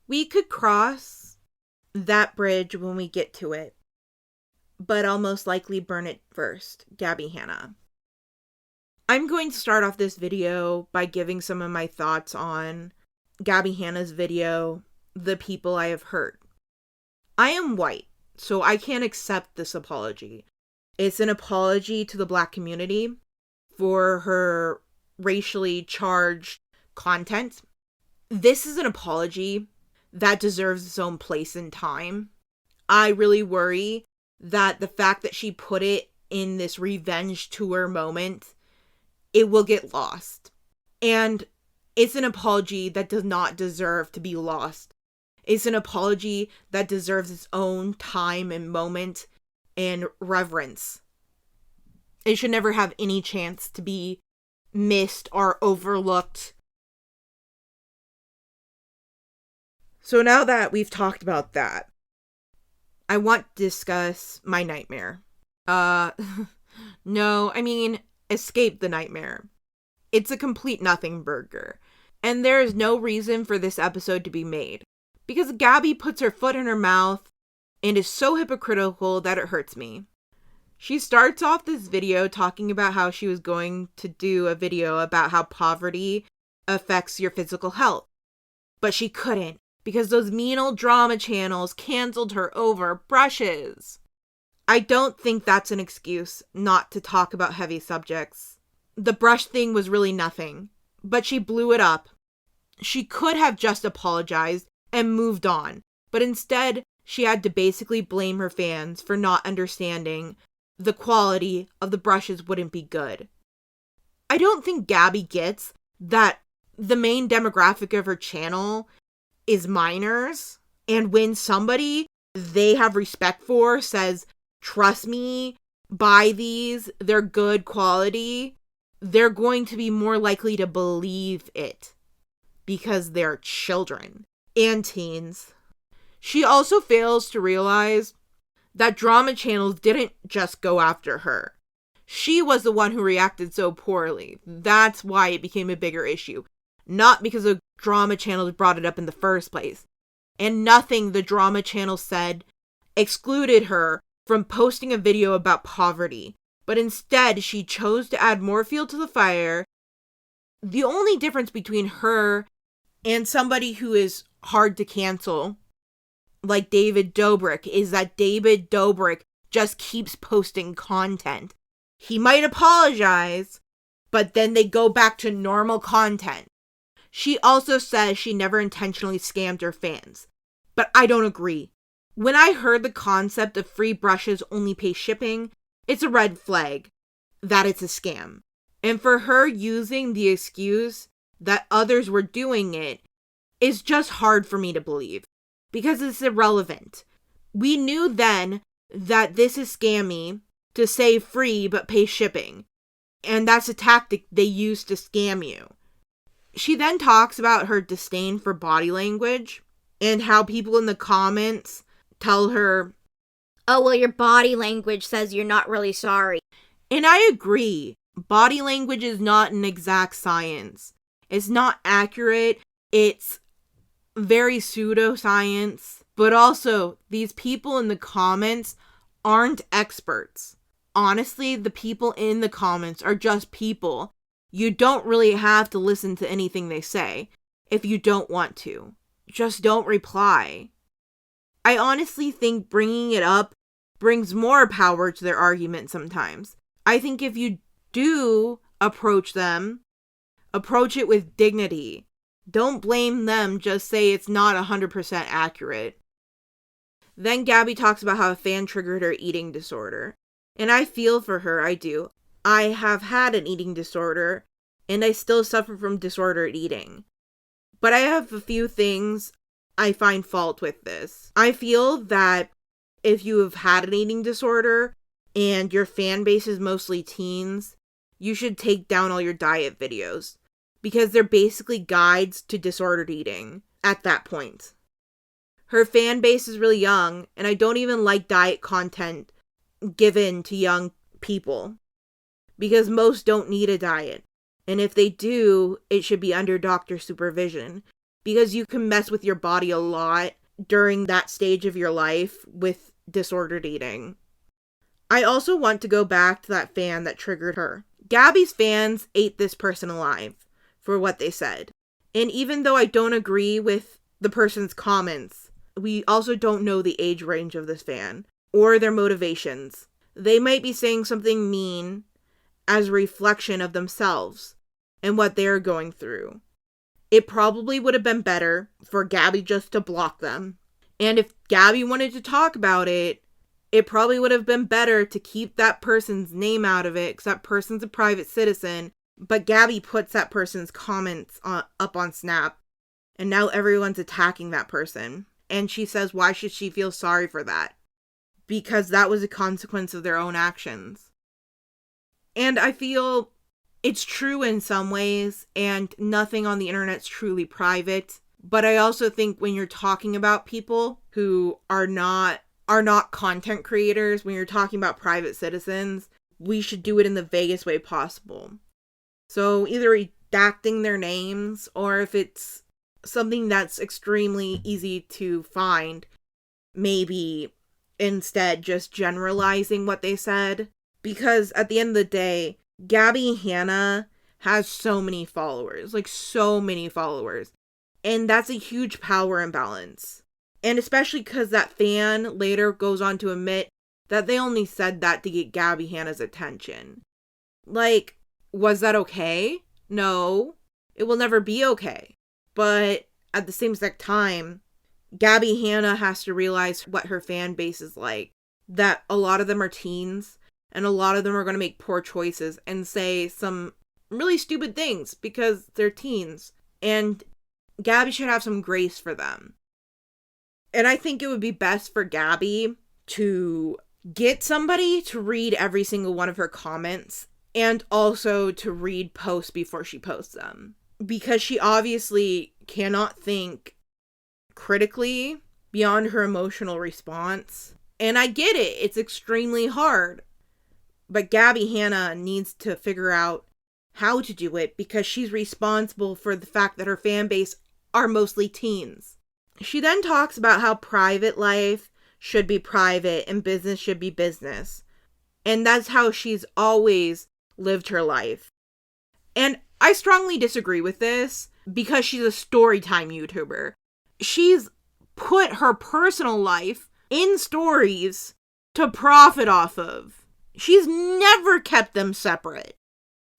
We could cross that bridge when we get to it, but I'll most likely burn it first. Gabbie Hanna. I'm going to start off this video by giving some of my thoughts on Gabbie Hanna's video, The People I Have Hurt. I am white, so I can't accept this apology. It's an apology to the Black community for her racially charged content. This is an apology that deserves its own place in time. I really worry that the fact that she put it in this revenge tour moment, it will get lost. And it's an apology that does not deserve to be lost. It's an apology that deserves its own time and moment and reverence. It should never have any chance to be missed or overlooked. So now that we've talked about that, I want to discuss my nightmare. Escape the nightmare. It's a complete nothing burger. And there is no reason for this episode to be made. Because Gabbie puts her foot in her mouth and is so hypocritical that it hurts me. She starts off this video talking about how she was going to do a video about how poverty affects your physical health. But she couldn't because those mean old drama channels canceled her over brushes. I don't think that's an excuse not to talk about heavy subjects. The brush thing was really nothing, but she blew it up. She could have just apologized and moved on, but instead she had to basically blame her fans for not understanding the quality of the brushes wouldn't be good. I don't think Gabbie gets that the main demographic of her channel is minors, and when somebody they have respect for says, trust me, buy these, they're good quality, they're going to be more likely to believe it because they're children and teens. She also fails to realize that drama channels didn't just go after her. She was the one who reacted so poorly. That's why it became a bigger issue. Not because the drama channels brought it up in the first place. And nothing the drama channel said excluded her from posting a video about poverty. But instead, she chose to add more fuel to the fire. The only difference between her and somebody who is hard to cancel, like David Dobrik, is that David Dobrik just keeps posting content. He might apologize, but then they go back to normal content. She also says she never intentionally scammed her fans, but I don't agree. When I heard the concept of free brushes only pay shipping, it's a red flag that it's a scam. And for her using the excuse that others were doing it is just hard for me to believe. Because it's irrelevant. We knew then that this is scammy to say free but pay shipping. And that's a tactic they use to scam you. She then talks about her disdain for body language and how people in the comments tell her, oh, well, your body language says you're not really sorry. And I agree. Body language is not an exact science. It's not accurate. It's very pseudoscience, but also these people in the comments aren't experts. Honestly, the people in the comments are just people. You don't really have to listen to anything they say if you don't want to. Just don't reply. I honestly think bringing it up brings more power to their argument sometimes. I think if you do approach them, approach it with dignity. Don't blame them, just say it's not 100% accurate. Then Gabbie talks about how a fan triggered her eating disorder. And I feel for her, I do. I have had an eating disorder, and I still suffer from disordered eating. But I have a few things I find fault with this. I feel that if you have had an eating disorder, and your fan base is mostly teens, you should take down all your diet videos. Because they're basically guides to disordered eating at that point. Her fan base is really young, and I don't even like diet content given to young people. Because most don't need a diet. And if they do, it should be under doctor supervision. because you can mess with your body a lot during that stage of your life with disordered eating. I also want to go back to that fan that triggered her. Gabbie's fans ate this person alive for what they said. And even though I don't agree with the person's comments, we also don't know the age range of this fan or their motivations. They might be saying something mean as a reflection of themselves and what they're going through. It probably would have been better for Gabbie just to block them. And if Gabbie wanted to talk about it, it probably would have been better to keep that person's name out of it because that person's a private citizen. But Gabbie puts that person's comments up on Snap, and now everyone's attacking that person. And she says, why should she feel sorry for that? Because that was a consequence of their own actions. And I feel it's true in some ways, and nothing on the internet's truly private. But I also think when you're talking about people who are not content creators, when you're talking about private citizens, we should do it in the vaguest way possible. So either redacting their names, or if it's something that's extremely easy to find, maybe instead just generalizing what they said. Because at the end of the day, Gabbie Hanna has so many followers, and that's a huge power imbalance. And especially because that fan later goes on to admit that they only said that to get Gabbie Hanna's attention. Like, was that okay? No, it will never be okay. But at the same exact time, Gabbie Hanna has to realize what her fan base is like. That a lot of them are teens, and a lot of them are going to make poor choices and say some really stupid things because they're teens. And Gabbie should have some grace for them. And I think it would be best for Gabbie to get somebody to read every single one of her comments and also to read posts before she posts them. Because she obviously cannot think critically beyond her emotional response. And I get it. It's extremely hard. But Gabbie Hanna needs to figure out how to do it because she's responsible for the fact that her fan base are mostly teens. She then talks about how private life should be private and business should be business. And that's how she's always lived her life. And I strongly disagree with this because she's a storytime YouTuber. She's put her personal life in stories to profit off of. She's never kept them separate.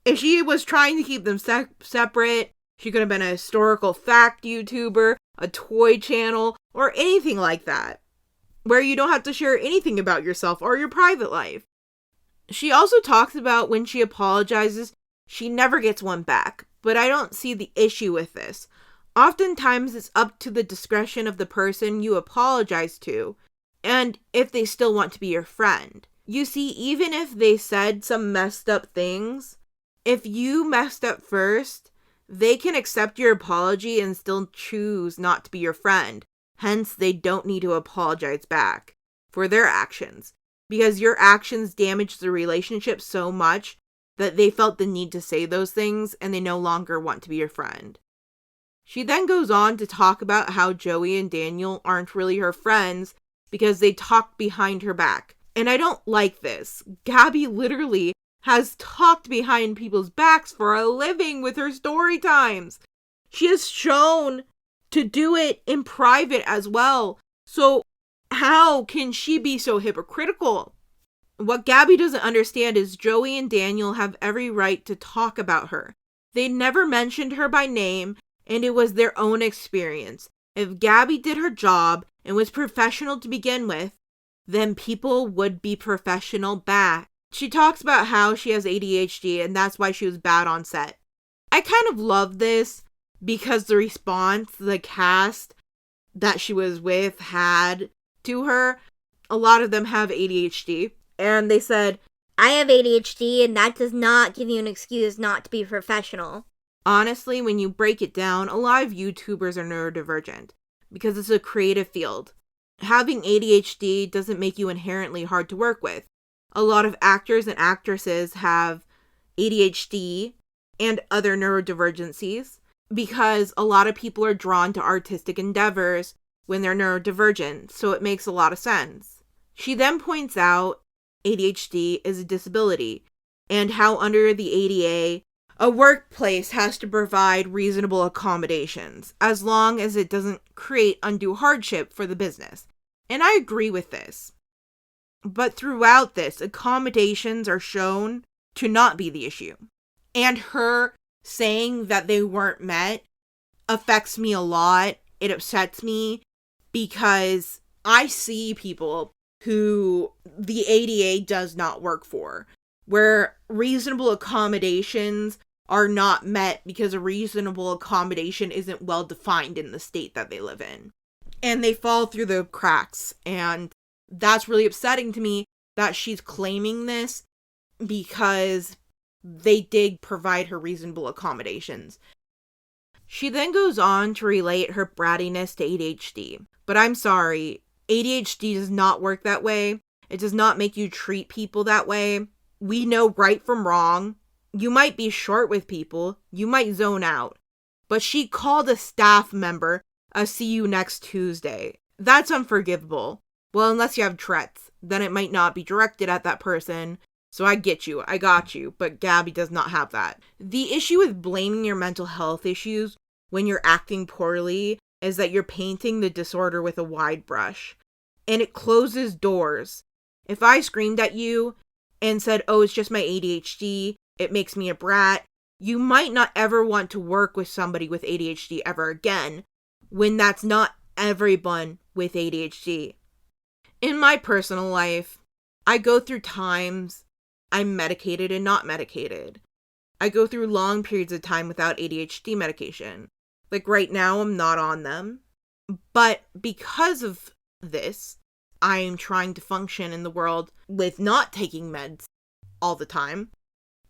If she was trying to keep them separate, she could have been a historical fact YouTuber, a toy channel, or anything like that, where you don't have to share anything about yourself or your private life. She also talks about when she apologizes, she never gets one back, but I don't see the issue with this. Oftentimes, it's up to the discretion of the person you apologize to, and if they still want to be your friend. You see, even if they said some messed up things, if you messed up first, they can accept your apology and still choose not to be your friend. Hence, they don't need to apologize back for their actions, because your actions damaged the relationship so much that they felt the need to say those things and they no longer want to be your friend. She then goes on to talk about how Joey and Daniel aren't really her friends because they talk behind her back. And I don't like this. Gabbie literally has talked behind people's backs for a living with her story times. She has shown to do it in private as well. So how can she be so hypocritical? What Gabbie doesn't understand is Joey and Daniel have every right to talk about her. They never mentioned her by name, and it was their own experience. If Gabbie did her job and was professional to begin with, then people would be professional back. She talks about how she has ADHD and that's why she was bad on set. I kind of love this because the response the cast that she was with had to her, a lot of them have ADHD. And they said, I have ADHD and that does not give you an excuse not to be professional. Honestly, when you break it down, a lot of YouTubers are neurodivergent because it's a creative field. Having ADHD doesn't make you inherently hard to work with. A lot of actors and actresses have ADHD and other neurodivergencies, because a lot of people are drawn to artistic endeavors when they're neurodivergent, so it makes a lot of sense. She then points out ADHD is a disability and how under the ADA, a workplace has to provide reasonable accommodations as long as it doesn't create undue hardship for the business. And I agree with this. But throughout this, accommodations are shown to not be the issue. And her saying that they weren't met affects me a lot. It upsets me because I see people who the ADA does not work for, where reasonable accommodations are not met because a reasonable accommodation isn't well defined in the state that they live in. And they fall through the cracks. And that's really upsetting to me that she's claiming this because they did provide her reasonable accommodations. She then goes on to relate her brattiness to ADHD. But I'm sorry, ADHD does not work that way. It does not make you treat people that way. We know right from wrong. You might be short with people. You might zone out. But she called a staff member a "see you next Tuesday." That's unforgivable. Well, unless you have Tourette's, then it might not be directed at that person. So I get you. I got you. But Gabbie does not have that. The issue with blaming your mental health issues when you're acting poorly is that you're painting the disorder with a wide brush. And it closes doors. If I screamed at you and said, "Oh, it's just my ADHD, it makes me a brat," you might not ever want to work with somebody with ADHD ever again, when that's not everyone with ADHD. In my personal life, I go through times I'm medicated and not medicated. I go through long periods of time without ADHD medication. Like right now, I'm not on them. But because of this, I am trying to function in the world with not taking meds all the time.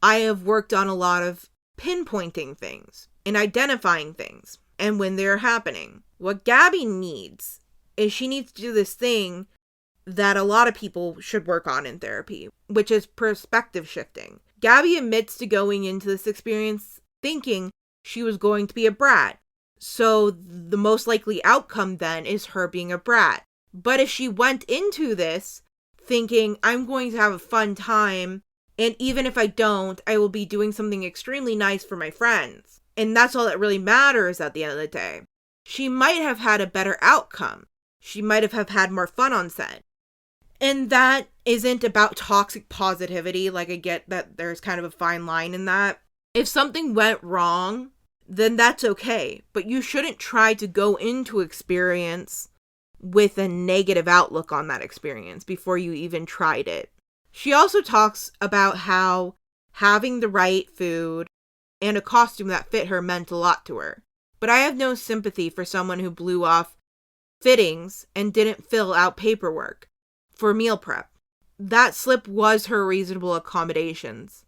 I have worked on a lot of pinpointing things and identifying things and when they're happening. What Gabbie needs is she needs to do this thing that a lot of people should work on in therapy, which is perspective shifting. Gabbie admits to going into this experience thinking she was going to be a brat. So the most likely outcome then is her being a brat. But if she went into this thinking, I'm going to have a fun time, and even if I don't, I will be doing something extremely nice for my friends, and that's all that really matters at the end of the day, she might have had a better outcome. She might have had more fun on set. And that isn't about toxic positivity. Like, I get that there's kind of a fine line in that. If something went wrong, then that's okay. But you shouldn't try to go into experience with a negative outlook on that experience before you even tried it. She also talks about how having the right food and a costume that fit her meant a lot to her. But I have no sympathy for someone who blew off fittings and didn't fill out paperwork for meal prep. That slip was her reasonable accommodations.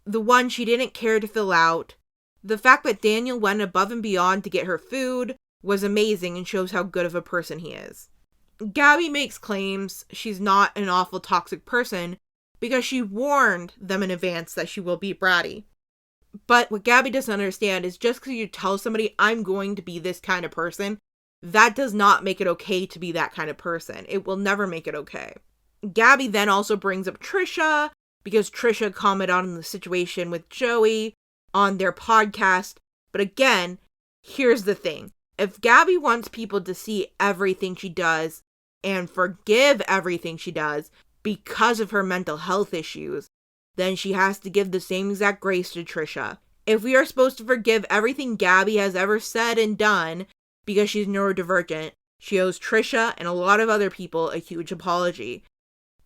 The one she didn't care to fill out. The fact that Daniel went above and beyond to get her food was amazing and shows how good of a person he is. Gabbie makes claims she's not an awful toxic person because she warned them in advance that she will be bratty. But what Gabbie doesn't understand is just because you tell somebody, I'm going to be this kind of person, that does not make it okay to be that kind of person. It will never make it okay. Gabbie then also brings up Trisha, because Trisha commented on the situation with Joey on their podcast. But again, here's the thing. If Gabbie wants people to see everything she does and forgive everything she does because of her mental health issues, then she has to give the same exact grace to Trisha. If we are supposed to forgive everything Gabbie has ever said and done because she's neurodivergent, she owes Trisha and a lot of other people a huge apology.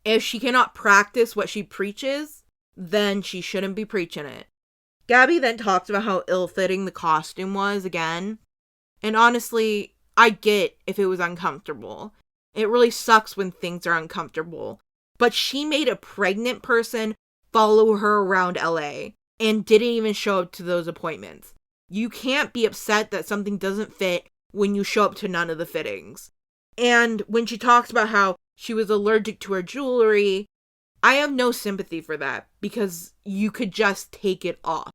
If she cannot practice what she preaches, then she shouldn't be preaching it. Gabbie then talks about how ill-fitting the costume was again. And honestly, I get if it was uncomfortable. It really sucks when things are uncomfortable. But she made a pregnant person follow her around LA and didn't even show up to those appointments. You can't be upset that something doesn't fit when you show up to none of the fittings. And when she talks about how she was allergic to her jewelry, I have no sympathy for that because you could just take it off.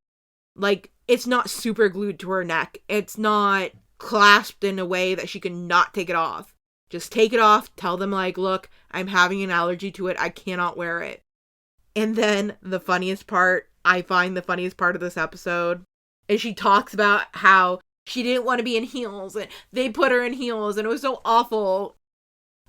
Like, it's not super glued to her neck. It's not clasped in a way that she can not take it off. Just take it off, tell them like, look, I'm having an allergy to it, I cannot wear it. And then the funniest part, I find the funniest part of this episode, is she talks about how she didn't want to be in heels and they put her in heels and it was so awful.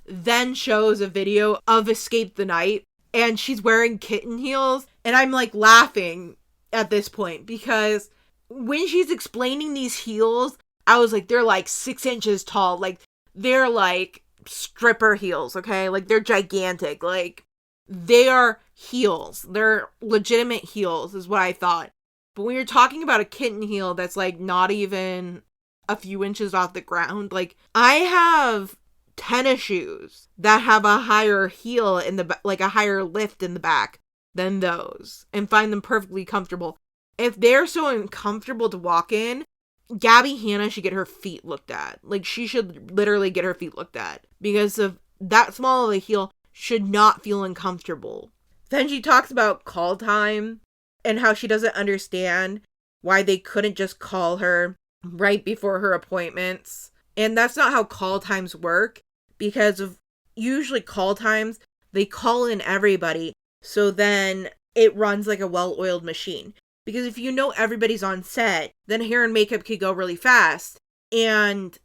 Then shows a video of Escape the Night and she's wearing kitten heels. And I'm like laughing at this point because when she's explaining these heels, I was like, they're like 6 inches tall. Like they're like stripper heels, okay? Like they're gigantic. Like they are heels. They're legitimate heels is what I thought. But when you're talking about a kitten heel that's like not even a few inches off the ground, like I have tennis shoes that have a higher heel in the like a higher lift in the back than those and find them perfectly comfortable. If they're so uncomfortable to walk in, Gabbie Hanna should get her feet looked at. Like she should literally get her feet looked at because of that small of a heel should not feel uncomfortable. Then she talks about call time and how she doesn't understand why they couldn't just call her right before her appointments. And that's not how call times work because of usually call times, they call in everybody. So then it runs like a well-oiled machine. Because if you know everybody's on set, then hair and makeup could go really fast and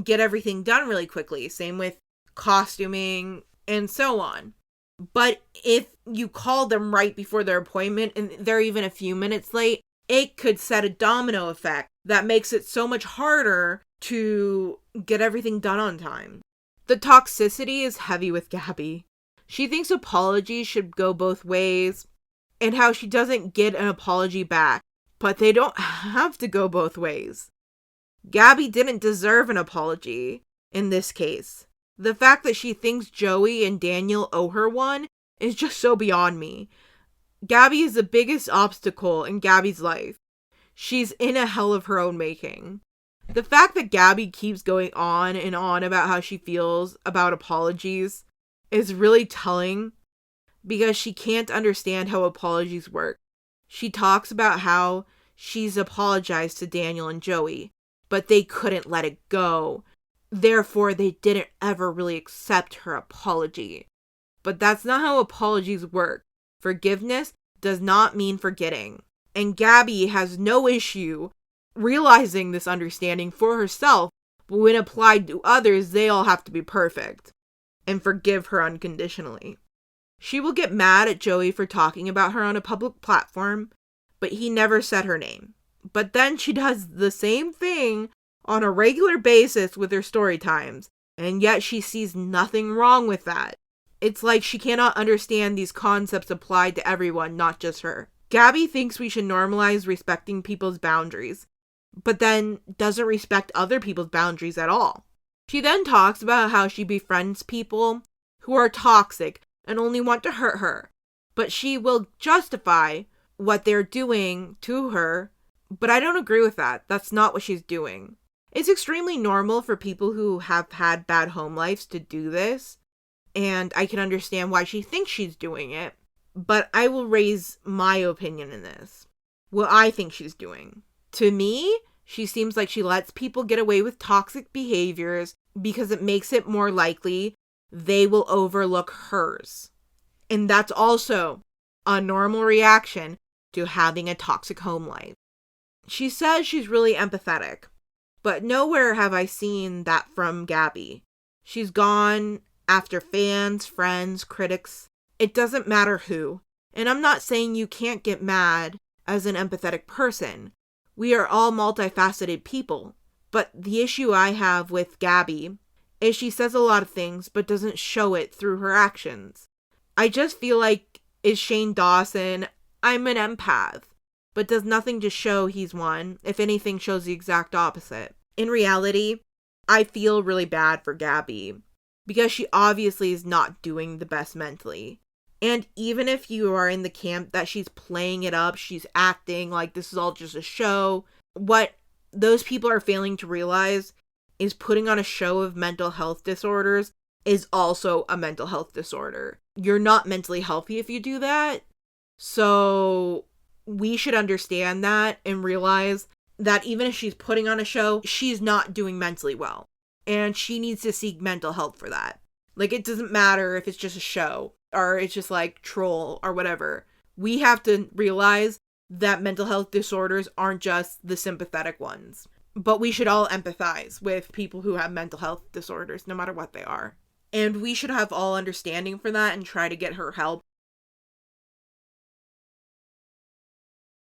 get everything done really quickly. Same with costuming and so on. But if you call them right before their appointment and they're even a few minutes late, it could set a domino effect that makes it so much harder to get everything done on time. The toxicity is heavy with Gabbie. She thinks apologies should go both ways and how she doesn't get an apology back, but they don't have to go both ways. Gabbie didn't deserve an apology in this case. The fact that she thinks Joey and Daniel owe her one is just so beyond me. Gabbie is the biggest obstacle in Gabbie's life. She's in a hell of her own making. The fact that Gabbie keeps going on and on about how she feels about apologies is really telling because she can't understand how apologies work. She talks about how she's apologized to Daniel and Joey, but they couldn't let it go. Therefore, they didn't ever really accept her apology. But that's not how apologies work. Forgiveness does not mean forgetting. And Gabbie has no issue realizing this understanding for herself, but when applied to others, they all have to be perfect and forgive her unconditionally. She will get mad at Joey for talking about her on a public platform, but he never said her name. But then she does the same thing on a regular basis with her story times, and yet she sees nothing wrong with that. It's like she cannot understand these concepts applied to everyone, not just her. Gabbie thinks we should normalize respecting people's boundaries, but then doesn't respect other people's boundaries at all. She then talks about how she befriends people who are toxic and only want to hurt her, but she will justify what they're doing to her, but I don't agree with that. That's not what she's doing. It's extremely normal for people who have had bad home lives to do this, and I can understand why she thinks she's doing it, but I will raise my opinion in this. What I think she's doing. To me, she seems like she lets people get away with toxic behaviors because it makes it more likely they will overlook hers. And that's also a normal reaction to having a toxic home life. She says she's really empathetic, but nowhere have I seen that from Gabbie. She's gone after fans, friends, critics. It doesn't matter who. And I'm not saying you can't get mad as an empathetic person. We are all multifaceted people. But the issue I have with Gabbie is she says a lot of things but doesn't show it through her actions. I just feel like is Shane Dawson, I'm an empath, but does nothing to show he's one. If anything, shows the exact opposite. In reality, I feel really bad for Gabbie because she obviously is not doing the best mentally. And even if you are in the camp that she's playing it up, she's acting like this is all just a show, what those people are failing to realize is putting on a show of mental health disorders is also a mental health disorder. You're not mentally healthy if you do that. So we should understand that and realize that even if she's putting on a show, she's not doing mentally well. And she needs to seek mental help for that. Like, it doesn't matter if it's just a show or it's just like troll or whatever. We have to realize that mental health disorders aren't just the sympathetic ones. But we should all empathize with people who have mental health disorders, no matter what they are. And we should have all understanding for that and try to get her help